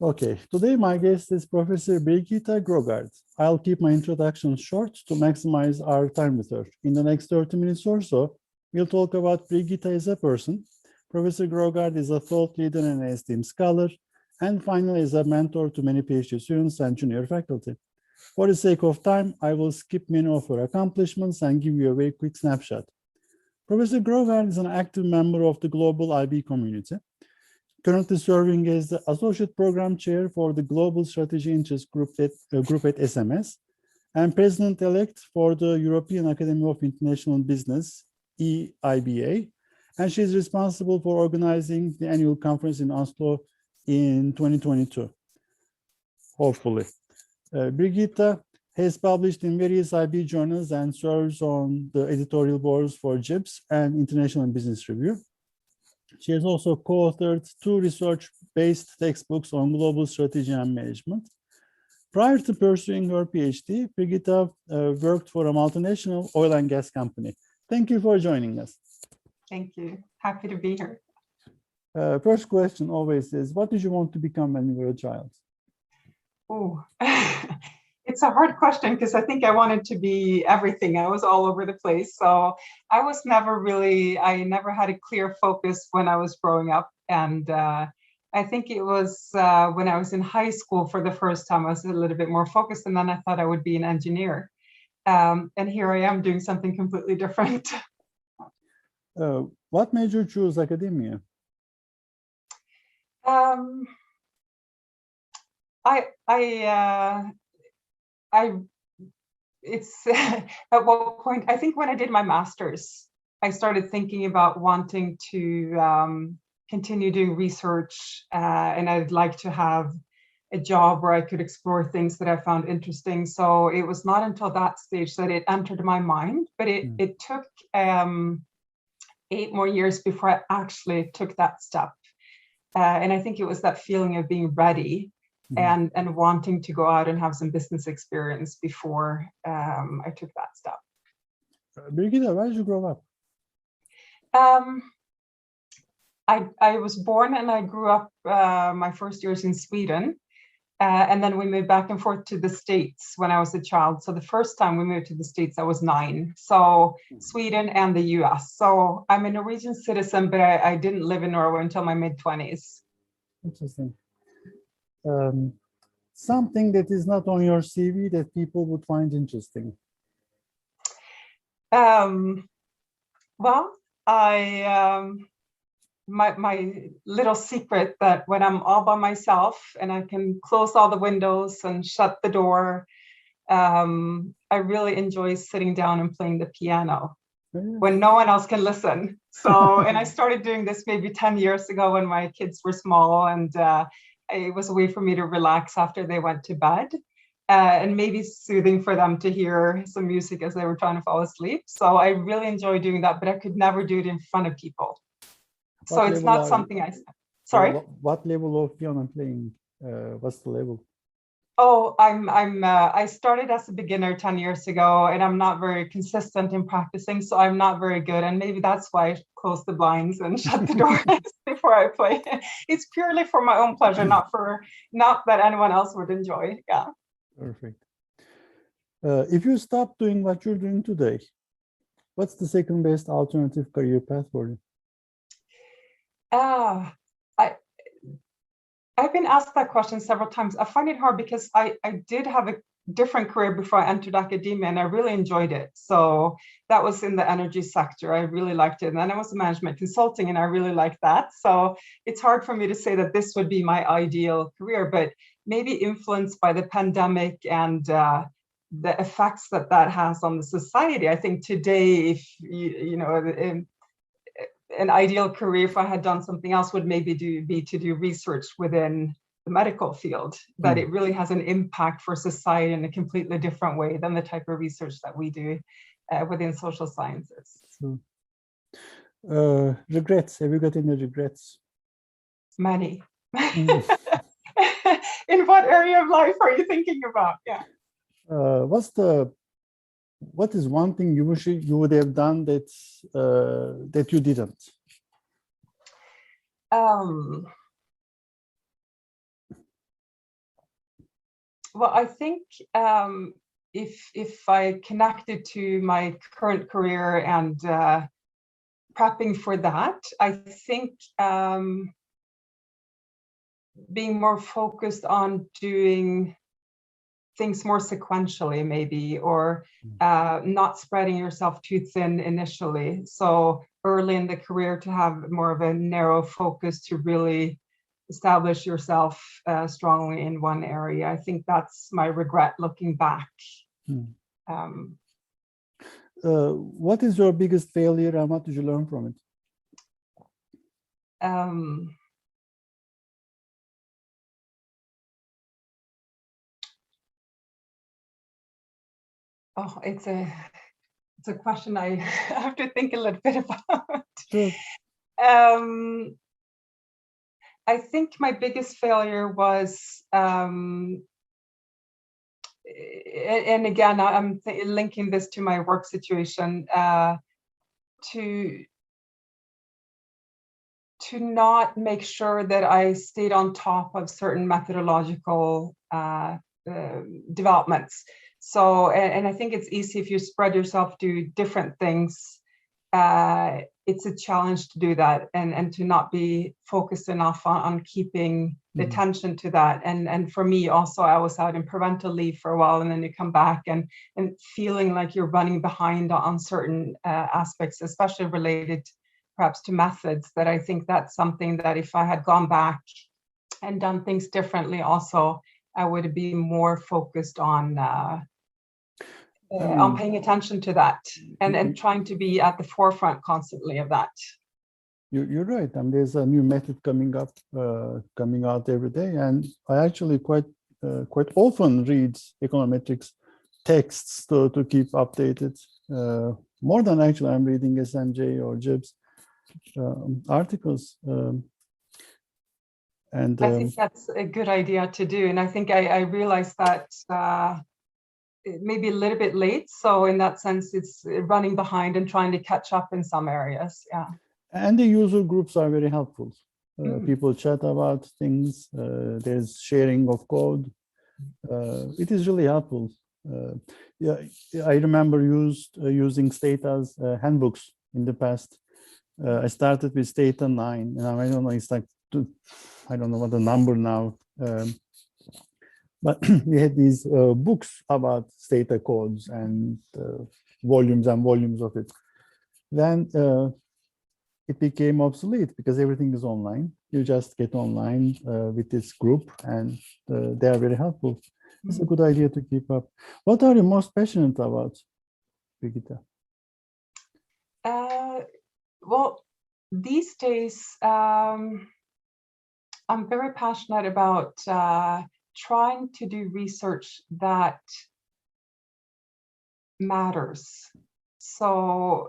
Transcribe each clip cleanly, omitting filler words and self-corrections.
Okay, today my guest is Professor Birgitte Grøgaard. I'll keep my introduction short to maximize our time with her. In the next 30 minutes or so, we'll talk about Birgitte as a person. Professor Grøgaard is a thought leader and an esteemed scholar, and finally is a mentor to many PhD students and junior faculty. For the sake of time, I will skip many of her accomplishments and give you a very quick snapshot. Professor Grøgaard is an active member of the global IB community, currently serving as the Associate Program Chair for the Global Strategy Interest Group at SMS, and President-elect for the European Academy of International Business, EIBA, and she is responsible for organizing the annual conference in Oslo in 2022, hopefully. Birgitte has published in various IB journals and serves on the editorial boards for JIBS and International Business Review. She has also co-authored 2 research-based textbooks on global strategy and management. Prior to pursuing her PhD, Birgitte worked for a multinational oil and gas company. Thank you for joining us. Thank you. Happy to be here. First question always is, what did you want to become when you were a child? Oh, it's a hard question because I think I wanted to be everything. I was all over the place. So I never had a clear focus when I was growing up. And I think it was when I was in high school for the first time, I was a little bit more focused. And then I thought I would be an engineer. And here I am doing something completely different. What made you choose academia? It's at what point, I think when I did my master's, I started thinking about wanting to continue doing research, and I'd like to have a job where I could explore things that I found interesting. So it was not until that stage that it entered my mind, but it took 8 more years before I actually took that step. And I think it was that feeling of being ready and wanting to go out and have some business experience before I took that step. Birgitte, where did you grow up? I was born and I grew up my first years in Sweden. And then we moved back and forth to the States when I was a child. So the first time we moved to the States, I was 9. So Sweden and the US. So I'm a Norwegian citizen, but I didn't live in Norway until my mid-20s. Interesting. Something that is not on your CV that people would find interesting. Well, my little secret that when I'm all by myself and I can close all the windows and shut the door, I really enjoy sitting down and playing the piano when no one else can listen. So, and I started doing this maybe 10 years ago when my kids were small, and it was a way for me to relax after they went to bed, and maybe soothing for them to hear some music as they were trying to fall asleep. So I really enjoy doing that, but I could never do it in front of people. So it's not something sorry? What level of piano playing? What's the level? Oh, I started as a beginner 10 years ago, and I'm not very consistent in practicing, so I'm not very good. And maybe that's why I close the blinds and shut the doors before I play. It's purely for my own pleasure, not that anyone else would enjoy. Yeah. Perfect. If you stop doing what you're doing today, what's the second best alternative career path for you? I've been asked that question several times. I find it hard because I did have a different career before I entered academia, and I really enjoyed it. So that was in the energy sector. I really liked it. And then I was in management consulting, and I really liked that. So it's hard for me to say that this would be my ideal career, but maybe influenced by the pandemic and the effects that has on the society. I think today, if an ideal career, if I had done something else, would maybe be to do research within the medical field, that it really has an impact for society in a completely different way than the type of research that we do within social sciences. Regrets, have you got any regrets? Many. In what area of life are you thinking about? Yeah. What is one thing you wish you would have done that that you didn't? Well, I think if I connected to my current career and prepping for that, I think being more focused on doing things more sequentially, maybe, or not spreading yourself too thin initially. So early in the career to have more of a narrow focus to really establish yourself strongly in one area. I think that's my regret looking back. What is your biggest failure and what did you learn from it? Oh, it's a question I have to think a little bit about. Sure. I think my biggest failure was, and again, I'm linking this to my work situation, to not make sure that I stayed on top of certain methodological developments. So, and I think it's easy if you spread yourself to different things. It's a challenge to do that and to not be focused enough on keeping the attention to that. And for me also, I was out in parental leave for a while, and then you come back and feeling like you're running behind on certain aspects, especially related perhaps to methods, that I think that's something that if I had gone back and done things differently also, I would be more focused on paying attention to that and trying to be at the forefront constantly of that. You're right. And there's a new method coming out every day. And I actually quite often read econometrics texts to keep updated. More than actually I'm reading SMJ or JIBS articles. And I think that's a good idea to do. And I think I realized that maybe a little bit late. So in that sense, it's running behind and trying to catch up in some areas. Yeah. And the user groups are very helpful. People chat about things. There's sharing of code. It is really helpful. Yeah, I remember using Stata's handbooks in the past. I started with Stata 9, and I don't know, it's like, I don't know what the number now. But we had these books about Stata codes and volumes and volumes of it. Then it became obsolete because everything is online. You just get online with this group, and they are very helpful. It's a good idea to keep up. What are you most passionate about, Birgitte? Well, these days, I'm very passionate about trying to do research that matters. So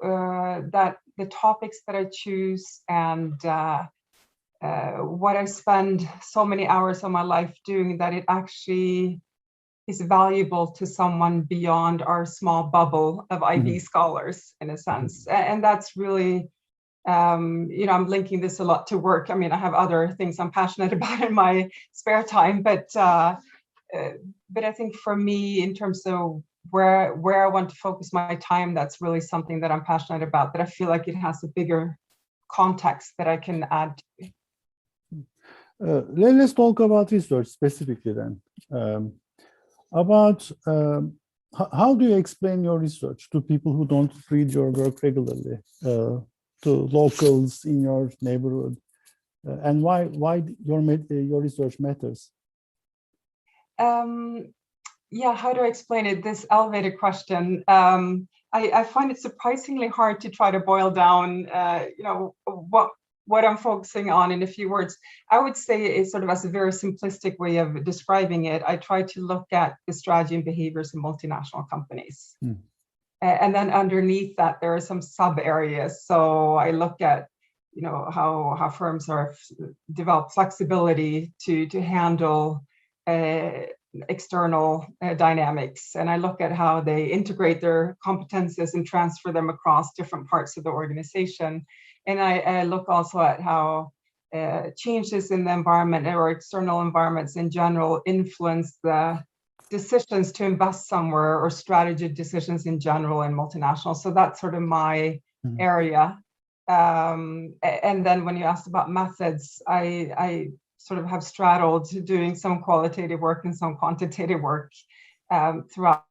that the topics that I choose and what I spend so many hours of my life doing, that it actually is valuable to someone beyond our small bubble of IB scholars, in a sense. And that's really, I'm linking this a lot to work. I mean, I have other things I'm passionate about in my spare time, but I think for me, in terms of where I want to focus my time, that's really something that I'm passionate about, that I feel like it has a bigger context that I can add to. Let's talk about research specifically then. How do you explain your research to people who don't read your work regularly, to locals in your neighborhood, and why your research matters? Yeah, how do I explain it? This elevated question. I find it surprisingly hard to try to boil down, what I'm focusing on in a few words. I would say it's sort of as a very simplistic way of describing it. I try to look at the strategy and behaviors in multinational companies. And then underneath that, there are some sub areas. So I look at, how firms are develop flexibility to handle external dynamics. And I look at how they integrate their competences and transfer them across different parts of the organization. And I look also at how changes in the environment or external environments in general influence the decisions to invest somewhere or strategy decisions in general in multinationals. So that's sort of my area. And then when you asked about methods, I sort of have straddled doing some qualitative work and some quantitative work throughout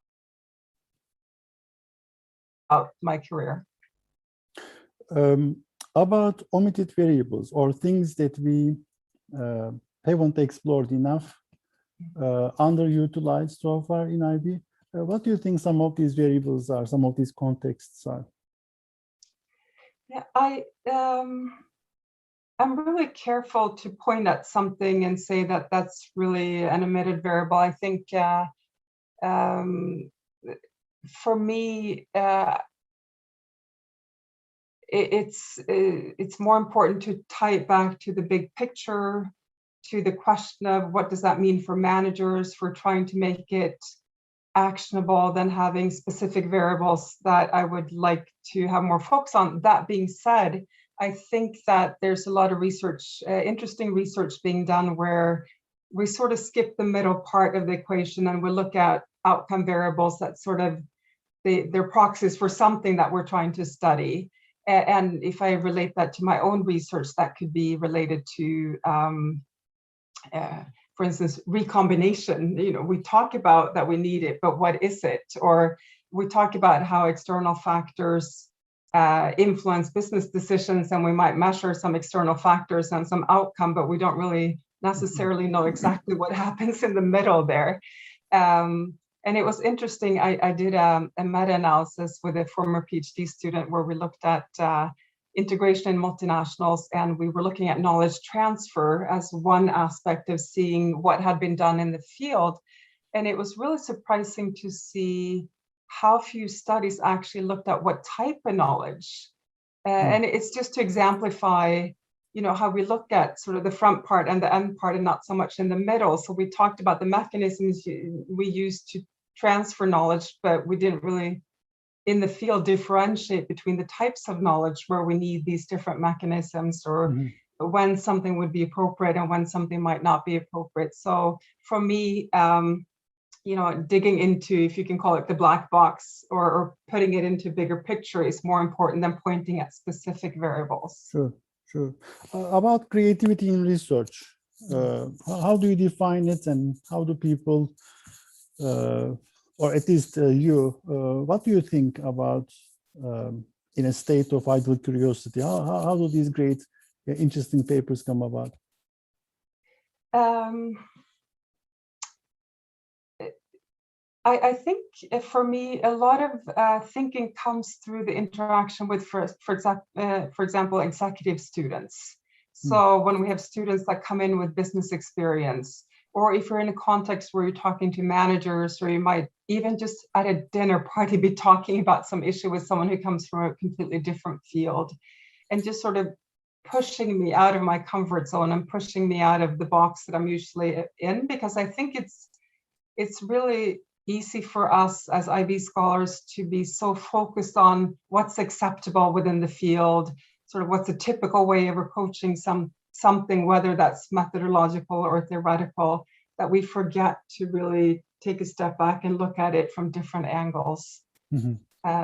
my career. About omitted variables or things that we haven't explored enough, underutilized so far in IB, what do you think some of these variables are, some of these contexts are? Yeah, I'm really careful to point at something and say that that's really an omitted variable. I think for me, it's more important to tie it back to the big picture, to the question of what does that mean for managers, for trying to make it actionable, than having specific variables that I would like to have more focus on. That being said, I think that there's a lot of research, interesting research being done where we sort of skip the middle part of the equation and we look at outcome variables that sort of, they're proxies for something that we're trying to study. And if I relate that to my own research, that could be related to, for instance, recombination. You know, we talk about that we need it, but what is it? Or we talk about how external factors influence business decisions, and we might measure some external factors and some outcome, but we don't really necessarily know exactly what happens in the middle there. And it was interesting, I did a meta-analysis with a former PhD student where we looked at integration in multinationals, and we were looking at knowledge transfer as one aspect of seeing what had been done in the field. And it was really surprising to see how few studies actually looked at what type of knowledge. And it's just to exemplify, you know, how we look at sort of the front part and the end part and not so much in the middle. So we talked about the mechanisms we use to transfer knowledge, but we didn't really in the field differentiate between the types of knowledge where we need these different mechanisms, or when something would be appropriate and when something might not be appropriate. So for me, you know, digging into, if you can call it the black box, or putting it into bigger picture is more important than pointing at specific variables. Sure, sure. About creativity in research, how do you define it, and how do people, or at least you, what do you think about in a state of idle curiosity? How do these great, interesting papers come about? I think for me, a lot of thinking comes through the interaction with, for example, executive students. So when we have students that come in with business experience, or if you're in a context where you're talking to managers, or you might even just at a dinner party be talking about some issue with someone who comes from a completely different field, and just sort of pushing me out of my comfort zone and pushing me out of the box that I'm usually in, because I think it's really easy for us as IB scholars to be so focused on what's acceptable within the field, sort of what's a typical way of approaching something, whether that's methodological or theoretical, that we forget to really take a step back and look at it from different angles.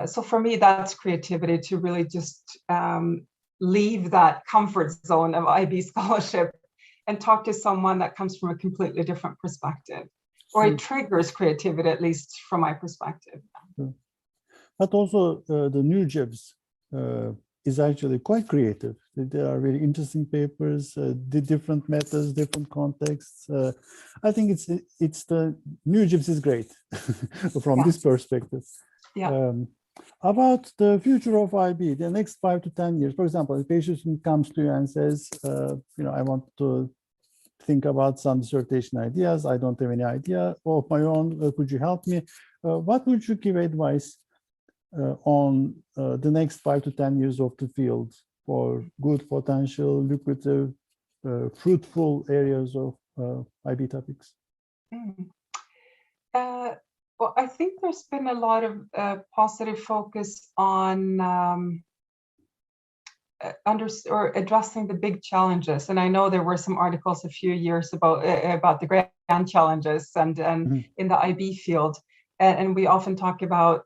So for me, that's creativity, to really just leave that comfort zone of IB scholarship and talk to someone that comes from a completely different perspective. Or it triggers creativity, at least from my perspective. But also the new jobs is actually quite creative. There are very interesting papers, the different methods, different contexts. I think it's the new jobs is great from this perspective. About the future of IB, the next 5 to 10 years, for example, if a patient comes to you and says, you know, I want to think about some dissertation ideas. I don't have any idea of my own. Could you help me? What would you give advice on the next 5 to 10 years of the field for good, potential, lucrative, fruitful areas of IB topics? Well, I think there's been a lot of positive focus on addressing the big challenges. And I know there were some articles a few years about the grand challenges and in the IB field. And we often talk about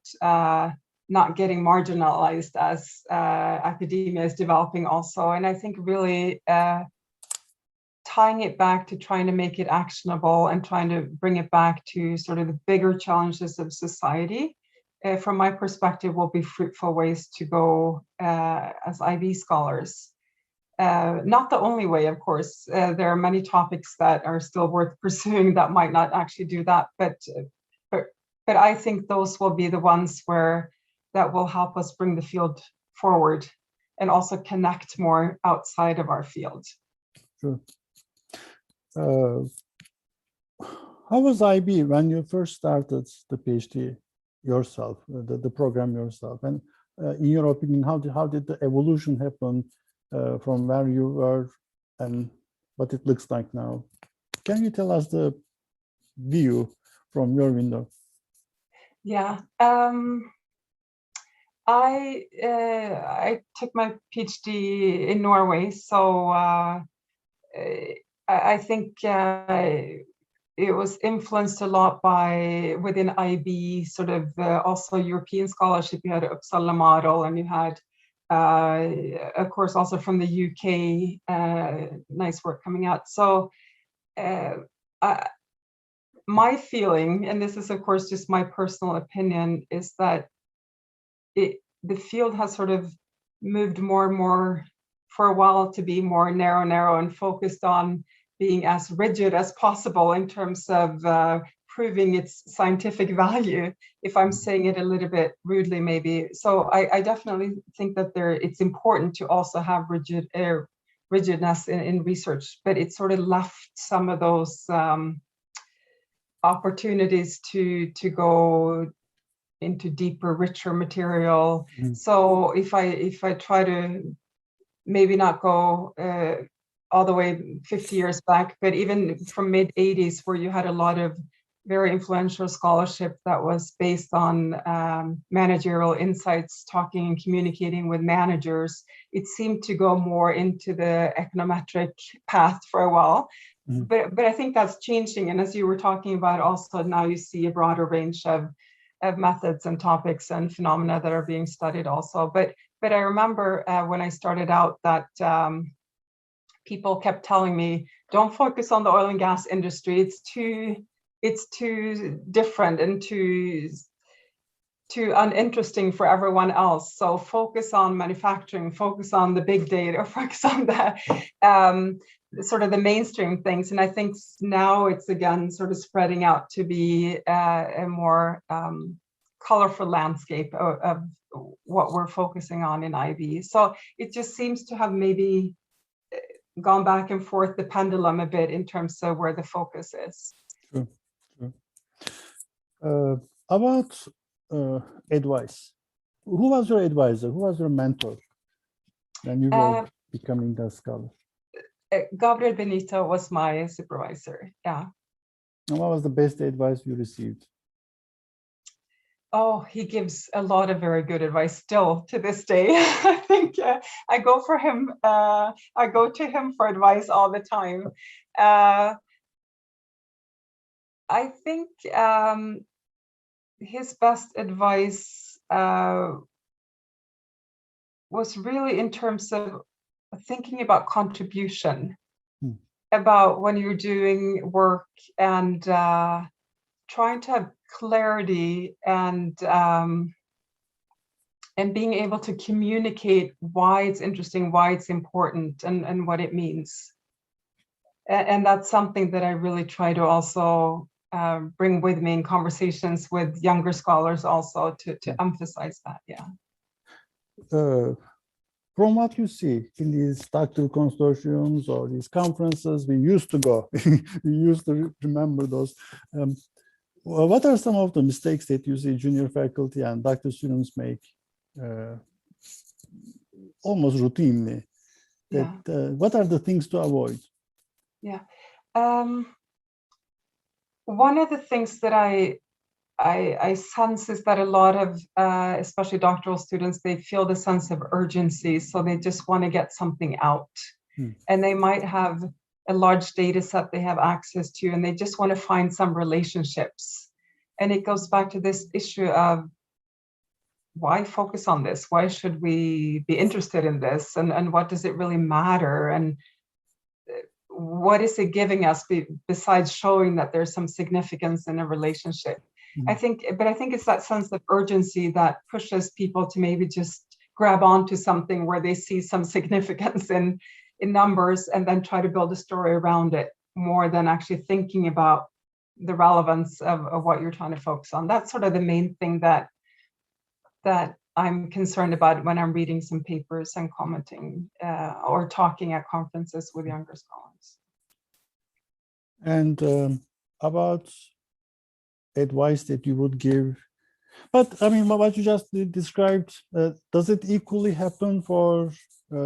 not getting marginalized as academia is developing also. And I think really tying it back to trying to make it actionable and trying to bring it back to sort of the bigger challenges of society, from my perspective, will be fruitful ways to go as IB scholars. Not the only way, of course. There are many topics that are still worth pursuing that might not actually do that, but I think those will be the ones that will help us bring the field forward and also connect more outside of our field. Sure. How was IB when you first started the PhD yourself, the program yourself? And in your opinion, how did the evolution happen from where you were and what it looks like now? Can you tell us the view from your window? Yeah. I took my PhD in Norway, so I think it was influenced a lot by within IB, sort of also European scholarship. You had Uppsala model, and you had, of course, also from the UK, nice work coming out. So my feeling, and this is of course just my personal opinion, is that the field has sort of moved more and more for a while to be more narrow and focused on being as rigid as possible in terms of proving its scientific value, if I'm saying it a little bit rudely maybe. So I definitely think that it's important to also have rigidness in research, but it sort of left some of those opportunities to go into deeper, richer material. So if I try to maybe not go all the way 50 years back, but even from mid 80s, where you had a lot of very influential scholarship that was based on managerial insights, talking and communicating with managers, it seemed to go more into the econometric path for a while. But I think that's changing. And as you were talking about, also now you see a broader range of methods and topics and phenomena that are being studied also. But I remember when I started out that people kept telling me, don't focus on the oil and gas industry. It's too different and too uninteresting for everyone else. So focus on manufacturing, focus on the big data, focus on the sort of the mainstream things. And I think now it's again sort of spreading out to be a more colorful landscape of what we're focusing on in IB. So it just seems to have maybe gone back and forth, the pendulum a bit, in terms of where the focus is. Sure. About advice, who was your advisor? Who was your mentor when you were becoming a scholar? Gabriel Benito was my supervisor. Yeah. And what was the best advice you received? Oh, he gives a lot of very good advice still to this day. I think I go to him for advice all the time. I think his best advice was really in terms of thinking about contribution, about when you're doing work and trying to have clarity and being able to communicate why it's interesting, why it's important, and what it means. And that's something that I really try to also bring with me in conversations with younger scholars also to emphasize that, yeah. From what you see in these doctoral consortiums or these conferences, we used to go, we used to remember those. What are some of the mistakes that you see junior faculty and doctoral students make almost routinely? What are the things to avoid? Yeah. One of the things that I sense is that a lot of, especially doctoral students, they feel the sense of urgency. So they just want to get something out. And they might have a large data set they have access to, and they just want to find some relationships. And it goes back to this issue of why focus on this? Why should we be interested in this? And what does it really matter? And what is it giving us besides showing that there's some significance in a relationship? Mm-hmm. I think it's that sense of urgency that pushes people to maybe just grab onto something where they see some significance in numbers and then try to build a story around it more than actually thinking about the relevance of what you're trying to focus on. That's sort of the main thing that I'm concerned about when I'm reading some papers and commenting or talking at conferences with younger scholars. And about advice that you would give, but I mean, what you just described, does it equally happen for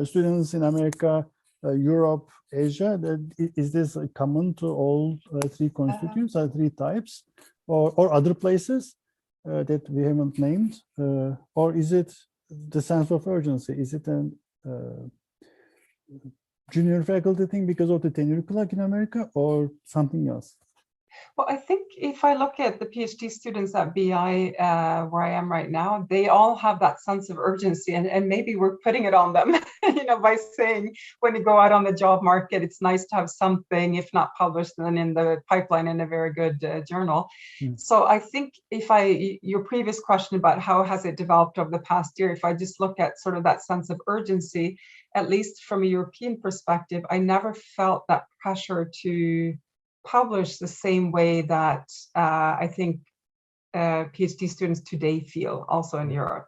students in America, Europe, Asia? Is this common to all three constituents, or three types, or other places that we haven't named? Or is it the sense of urgency? Is it a junior faculty thing because of the tenure clock in America, or something else? Well, I think if I look at the PhD students at BI, where I am right now, they all have that sense of urgency, and maybe we're putting it on them, by saying when you go out on the job market, it's nice to have something, if not published, then in the pipeline in a very good journal. Mm. So I think your previous question about how has it developed over the past year, if I just look at sort of that sense of urgency, at least from a European perspective, I never felt that pressure to publish the same way that I think PhD students today feel also in Europe.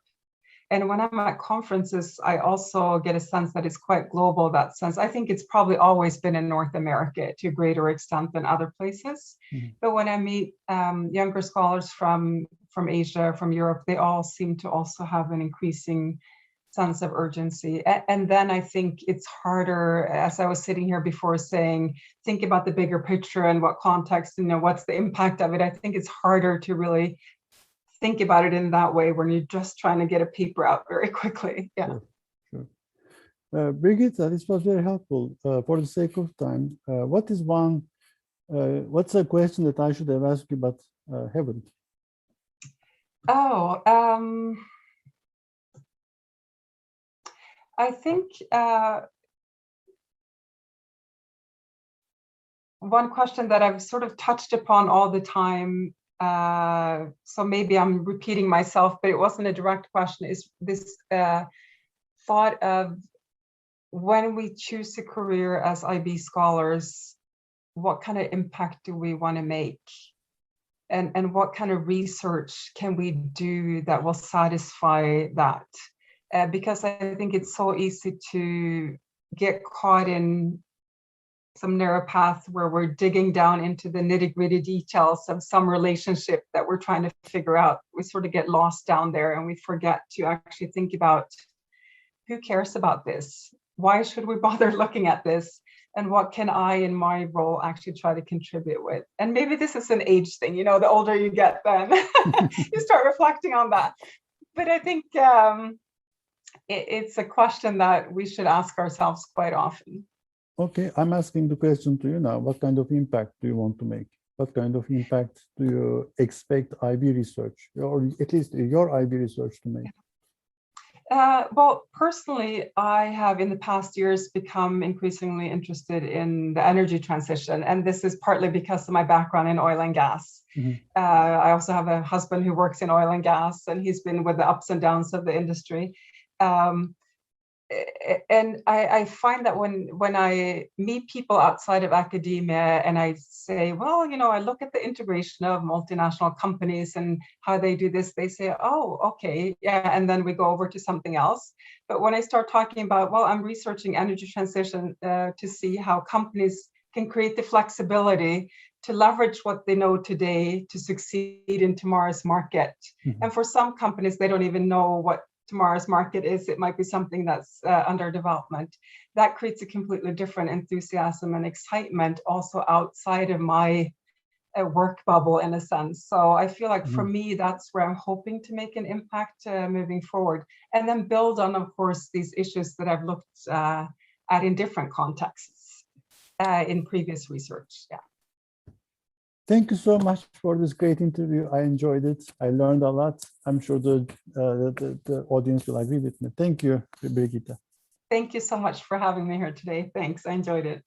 And when I'm at conferences, I also get a sense that it's quite global, that sense. I think it's probably always been in North America to a greater extent than other places. Mm-hmm. But when I meet younger scholars from Asia, from Europe, they all seem to also have an increasing sense of urgency. And then I think it's harder, as I was sitting here before saying, think about the bigger picture and what context, what's the impact of it. I think it's harder to really think about it in that way when you're just trying to get a paper out very quickly. Yeah. Sure. Birgitte, this was very helpful. For the sake of time, what's a question that I should have asked you but haven't? I think one question that I've sort of touched upon all the time, so maybe I'm repeating myself, but it wasn't a direct question, is this thought of when we choose a career as IB scholars, what kind of impact do we want to make? And what kind of research can we do that will satisfy that? Because I think it's so easy to get caught in some narrow path where we're digging down into the nitty-gritty details of some relationship that we're trying to figure out. We sort of get lost down there and we forget to actually think about who cares about this? Why should we bother looking at this? And what can I, in my role, actually try to contribute with? And maybe this is an age thing, the older you get, then you start reflecting on that. But I think it's a question that we should ask ourselves quite often. Okay, I'm asking the question to you now. What kind of impact do you want to make? What kind of impact do you expect IB research, or at least your IB research, to make? Well, personally, I have in the past years become increasingly interested in the energy transition. And this is partly because of my background in oil and gas. Mm-hmm. I also have a husband who works in oil and gas, and he's been with the ups and downs of the industry. And I find that when I meet people outside of academia and I say, well, I look at the integration of multinational companies and how they do this, they say, oh, okay, yeah, and then we go over to something else. But when I start talking about, well, I'm researching energy transition to see how companies can create the flexibility to leverage what they know today to succeed in tomorrow's market. Mm-hmm. And for some companies, they don't even know what tomorrow's market is. It might be something that's under development. That creates a completely different enthusiasm and excitement also outside of my work bubble, in a sense. So I feel like for me, that's where I'm hoping to make an impact moving forward, and then build on, of course, these issues that I've looked at in different contexts. in previous research. Yeah. Thank you so much for this great interview. I enjoyed it. I learned a lot. I'm sure the audience will agree with me. Thank you, Birgitte. Thank you so much for having me here today. Thanks. I enjoyed it.